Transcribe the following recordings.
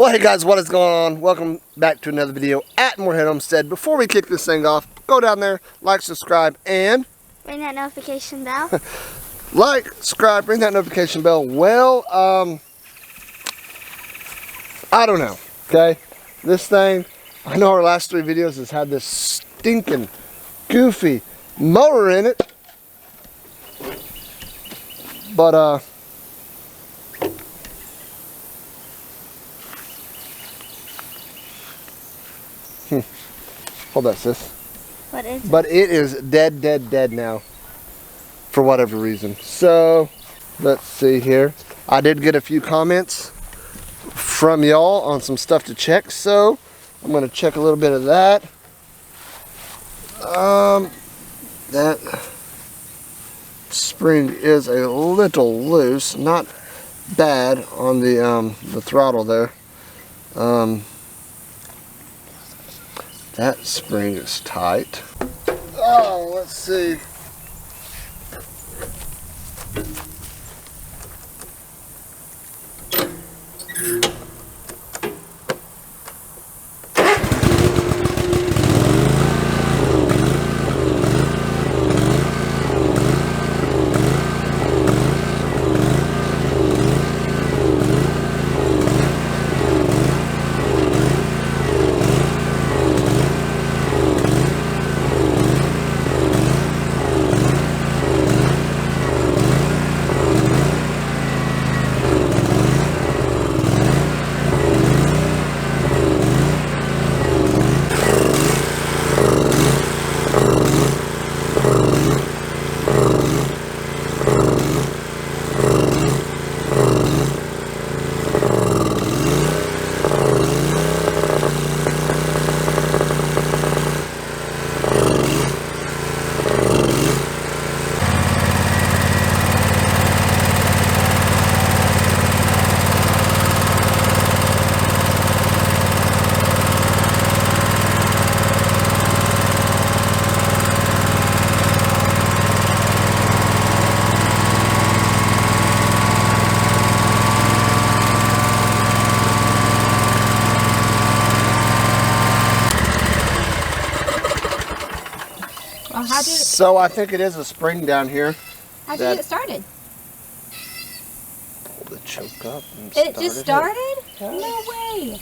Well, hey guys, what is going on? Welcome back to another video at Moorhead Homestead. Before we kick this thing off, go down there, like, subscribe, and ring that notification bell. like, subscribe, ring that notification bell. Well, I don't know, okay? This thing, I know our last 3 videos has had this stinking, goofy motor in it. But, hold that, sis. What is it? But it is dead now, for whatever reason. So, let's see here. I did get a few comments from y'all on some stuff to check, so I'm going to check a little bit of that. That spring is a little loose, not bad on the throttle there. That spring is tight. Oh, let's see. So I think it is a spring down here. How'd you get it started? Pull the choke up and It just started? Yeah. No way.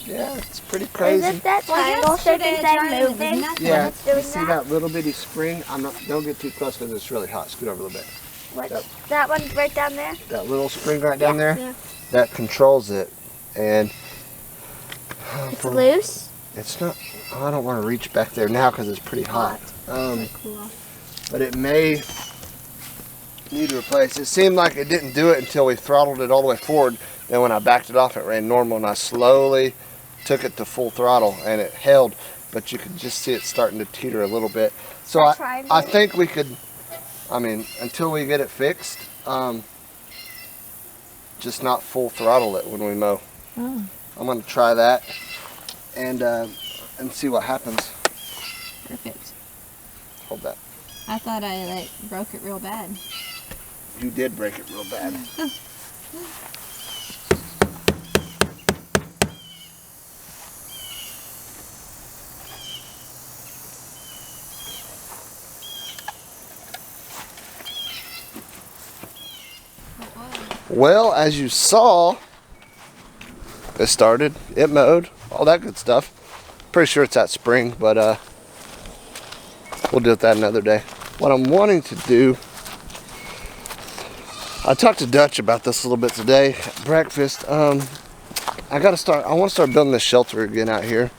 Yeah, it's pretty crazy. Is it that triangle shape inside moving? Yeah, It's doing you see that little bitty spring? Don't get too close because it's really hot. Scoot over a little bit. What? That one right down there? That little spring right down there? Yeah. That controls it. And It's loose? it's not, I don't want to reach back there now because it's pretty hot. Cool. But it may need to replace. It seemed like it didn't do it until we throttled it all the way forward. Then when I backed it off, it ran normal, and I slowly took it to full throttle, and it held. But you could just see it starting to teeter a little bit. So I think we could, I mean, until we get it fixed, just not full throttle it when we mow. Oh. I'm going to try that and see what happens. Perfect. Hold that. I thought I broke it real bad. You did break it real bad. Well, as you saw, it started, it mowed, all that good stuff. Pretty sure it's that spring, but we'll deal with that another day. What I'm wanting to do, I talked to Dutch about this a little bit today at breakfast. I want to start building this shelter again out here.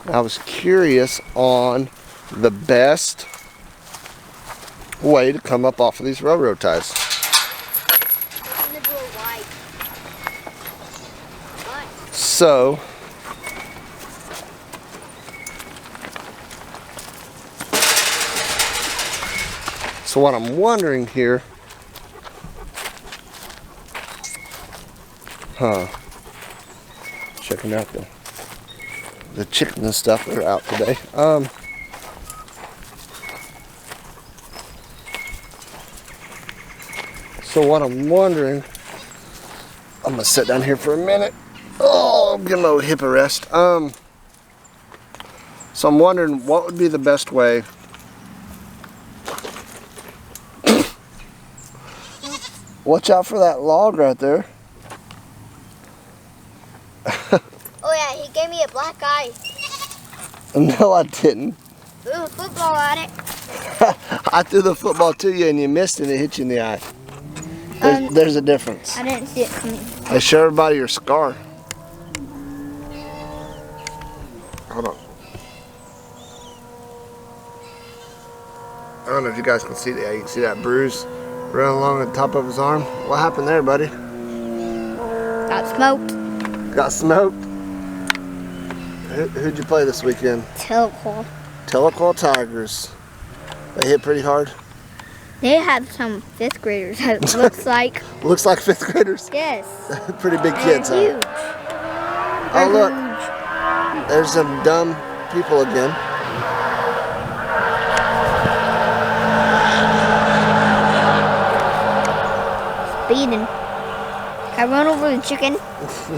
I was curious on the best way to come up off of these railroad ties. So, what I'm wondering here, checking out the chicken and stuff that are out today. So what I'm wondering, I'm gonna sit down here for a minute. Oh, I'll give him a hip a rest. So I'm wondering what would be the best way. Watch out for that log right there. Oh yeah, he gave me a black eye. No, I didn't. Threw a football at it. I threw the football to you and you missed and it hit you in the eye. There's a difference. I didn't see it coming. Hey, show everybody your scar. Hold on. I don't know if you guys can see that. You can see that bruise running along the top of his arm. What happened there, buddy? Got smoked. Got smoked? Who'd you play this weekend? Telequal. Telequal Tigers. They hit pretty hard. They have some 5th graders, it looks like. Looks like 5th graders. Yes. Pretty big kids, huh? Huge. Oh, look. There's some dumb people again. Speeding. Can I run over the chicken?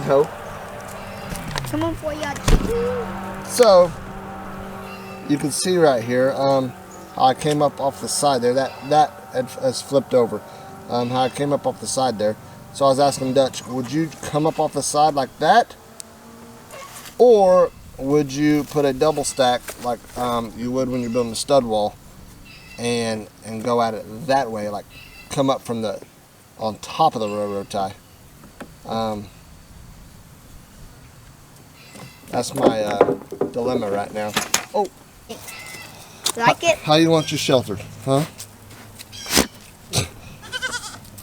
No. Come on for ya. So, you can see right here, how I came up off the side there. That has flipped over. How I came up off the side there. So I was asking Dutch, would you come up off the side like that? Or would you put a double stack like you would when you're building a stud wall and go at it that way, like come up from the on top of the railroad tie? That's my dilemma right now. Oh, Like it? how you want your shelter, huh?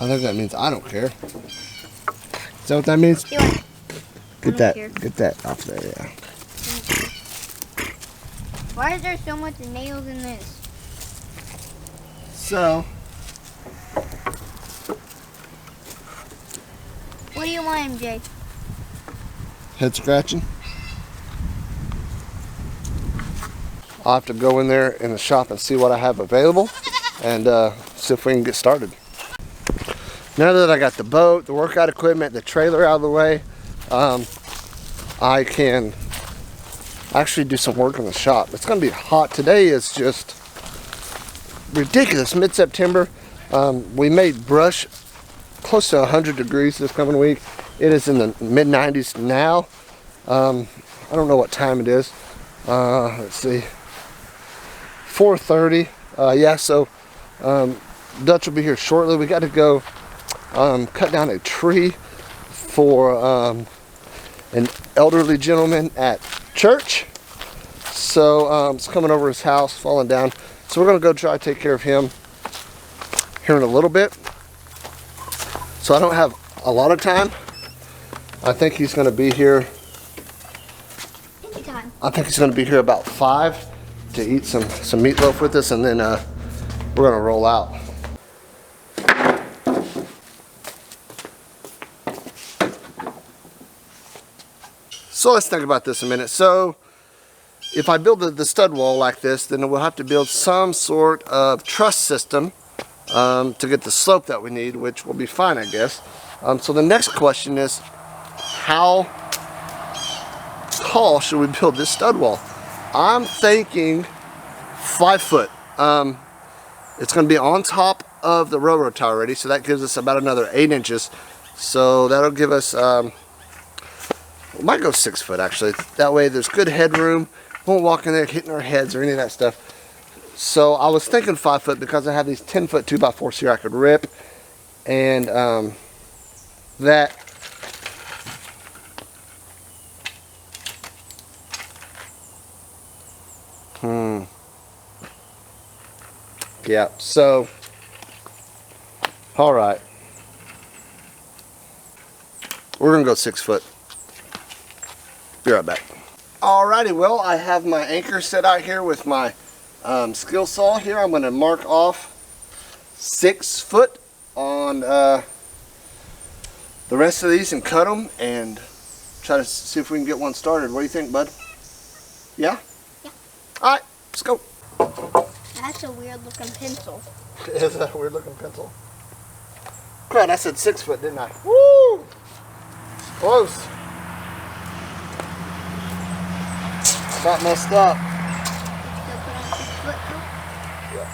I think that means I don't care. Is that what that means? You want- Get I that, don't care. get that off there, yeah. Why is there so much nails in this? So, What do you want, MJ? head scratching. I'll have to go in there in the shop and see what I have available and see if we can get started. Now that I got the boat, the workout equipment, the trailer out of the way, I can actually do some work in the shop. It's going to be hot. Today is just ridiculous. Mid-September, we made brush close to 100 degrees this coming week. It is in the mid-90s now. I don't know what time it is. Let's see. 4:30. Yeah, so Dutch will be here shortly. We got to go cut down a tree for an elderly gentleman at church. So it's coming over his house, falling down. So we're going to go try to take care of him here in a little bit. So I don't have a lot of time. I think he's going to be here. Anytime. I think he's going to be here about 5 to eat some meatloaf with us, and then we're going to roll out. So let's think about this a minute. So if I build the stud wall like this, then we'll have to build some sort of truss system to get the slope that we need, which will be fine, I guess. So the next question is, how tall should we build this stud wall? I'm thinking 5 foot. It's going to be on top of the railroad tie already, so that gives us about another 8 inches. So that'll give us, we might go 6 foot actually. That way there's good headroom. Won't walk in there hitting our heads or any of that stuff. So I was thinking 5 foot because I have these 10 foot 2x4s here I could rip, and that. Yeah, so, all right. We're gonna go 6 foot. Be right back. Alrighty, well, I have my anchor set out here with my skill saw here. I'm gonna mark off 6 foot on the rest of these and cut them and try to see if we can get one started. What do you think, bud? Yeah? Yeah. All right, let's go. That's a weird looking pencil. Is that a weird looking pencil? Crap, I said 6 foot, didn't I? Woo! Close. Got messed up. Still put on 6 foot too? Yeah.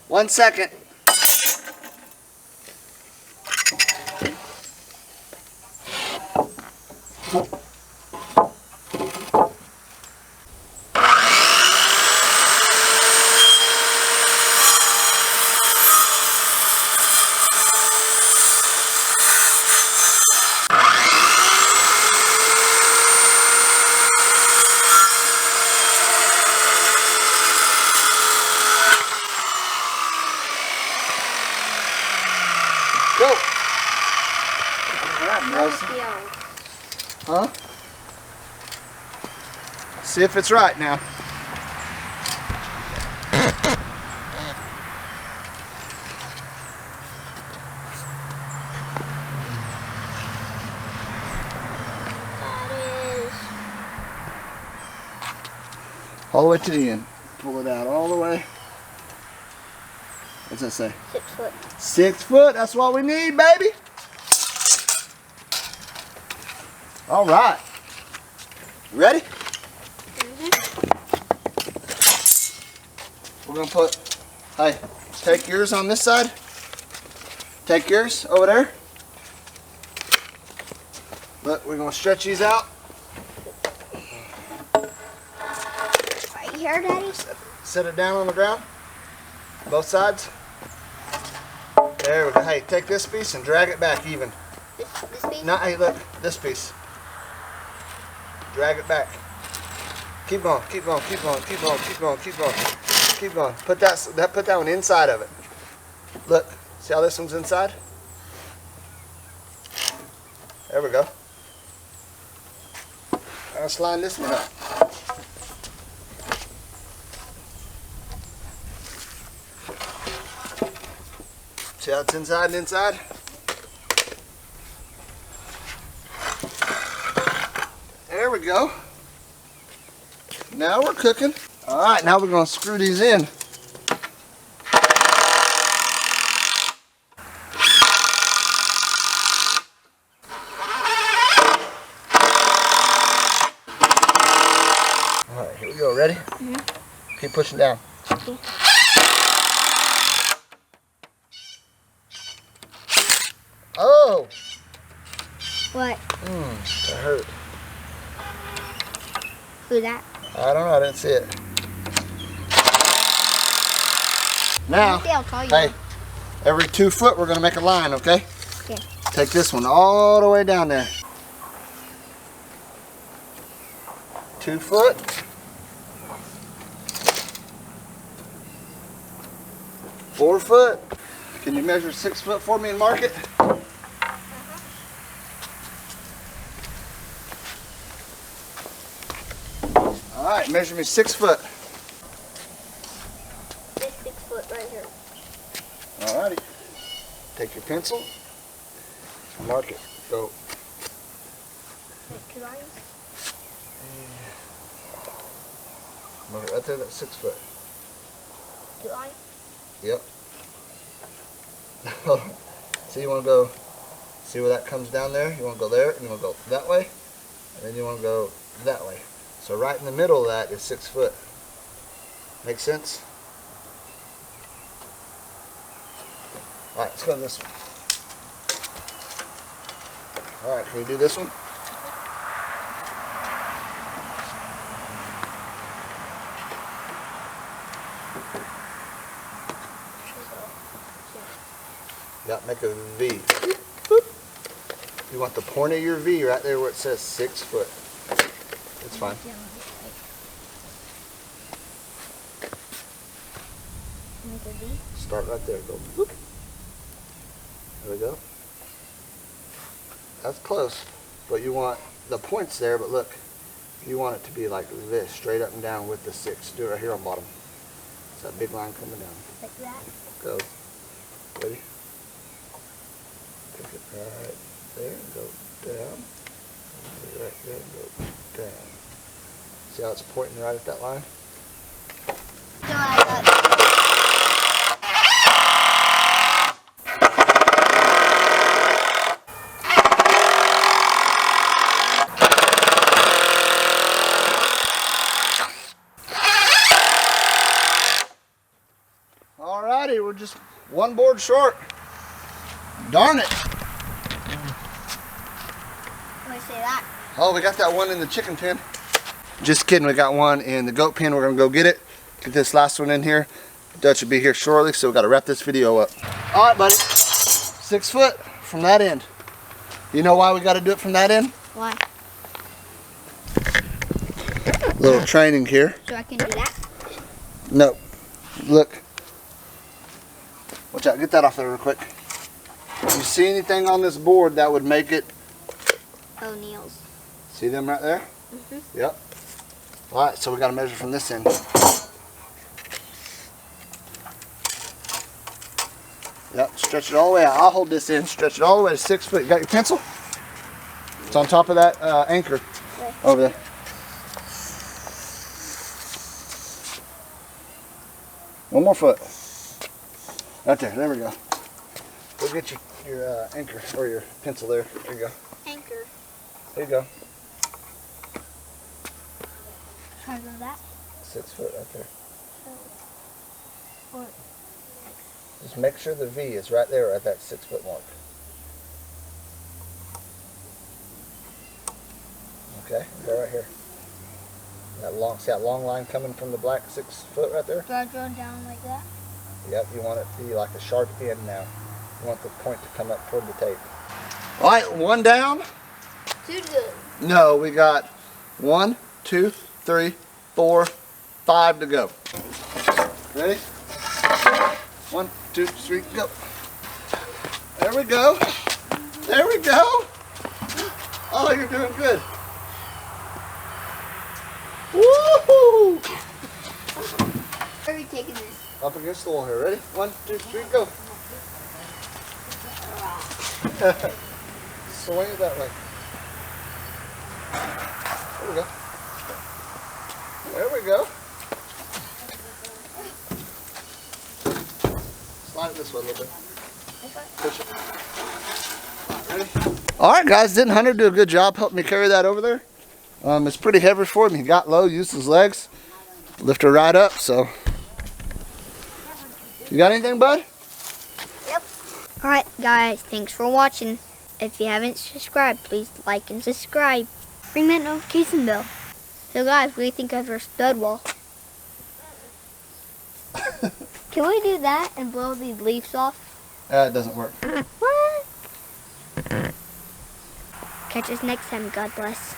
One second. Go. All right, Nelson. Huh? See if it's right now. All the way to the end. Pull it out all the way. What's that say? 6 foot. 6 foot, that's what we need, baby. All right. You ready? We're gonna put, hey, take yours on this side. Take yours over there. Look, we're gonna stretch these out. Right here, Daddy. Set it down on the ground. Both sides. There we go. Hey, take this piece and drag it back even. This piece? No, hey, look, this piece. Drag it back. Keep going, keep going, keep going, keep going, keep going, keep going, keep going. Put that one inside of it. Look, see how this one's inside? There we go. Let's line this one up. See how it's inside and inside? There we go. Now we're cooking. All right, now we're gonna screw these in. All right, here we go. Ready? Mm-hmm. Keep pushing down. Okay. Oh! What? That hurt. Who's that? I don't know, I didn't see it. Now, Maybe I'll call you. hey, every 2 foot we're gonna make a line, okay? Okay. Take this one all the way down there. 2 foot. 4 foot. Can you measure 6 foot for me and mark it? All right, measure me 6 foot. This 6 foot right here. All righty. Take your pencil. Mark it. Go. Like 2 lines? Mark it right there. That's 6 foot. 2 lines? Yep. So you want to go, see where that comes down there? You want to go there, and you want to go that way, and then you want to go that way. So right in the middle of that is 6 foot. Make sense? All right, let's go to this one. All right, can we do this one? Yeah, make a V. You want the point of your V right there where it says 6 foot. It's fine. Make a V? Start right there. Go. Whoop. There we go. That's close. But you want the points there, but look. You want it to be like this, straight up and down with the 6. Do it right here on bottom. It's that big line coming down. Like that. Go. Ready? Take it right there and go down. Right there and go down. See how it's pointing right at that line? So I got Alrighty, we're just one board short. Darn it. Let me say that. Oh, we got that one in the chicken pen. Just kidding, we got one in the goat pen. We're gonna go get it. Get this last one in here. Dutch will be here shortly, so we gotta wrap this video up. All right, buddy. 6 foot from that end. You know why we gotta do it from that end? Why? Little training here. So I can do that? No. Look. Watch out, get that off there real quick. You see anything on this board that would make it? O'Neill's. See them right there? Mm-hmm. Yep. All right, so we got to measure from this end. Yep, stretch it all the way out. I'll hold this in, stretch it all the way to 6 foot. You got your pencil? It's on top of that anchor over there. One more foot. Right there we go. Go get your anchor or your pencil there. There you go. Anchor. There you go. Try to go that. 6 foot right there. Or Just make sure the V is right there at that 6 foot mark. Okay, go right here. See that long line coming from the black 6 foot right there? do I draw down like that? Yep, you want it to be like a sharp end now. You want the point to come up toward the tape. All right, one down. Too good. No, we got 1, 2, 3, 4, 5 to go. Ready? 1, 2, 3, go. There we go. There we go. Oh, you're doing good. Woohoo! Where are we taking this? Up against the wall here. Ready? 1, 2, 3, go. Swing it that way. There we go. There we go. Slide it this way a little bit. Push it. Ready? All right, guys. Didn't Hunter do a good job helping me carry that over there? It's pretty heavy for him. He got low, used his legs, lift her right up. So, you got anything, bud? Yep. Alright, guys. Thanks for watching. If you haven't subscribed, please like and subscribe. Ring that notification bell. So, guys, what do you think of our stud wall? Can we do that and blow these leaves off? It doesn't work. What? Catch us next time. God bless.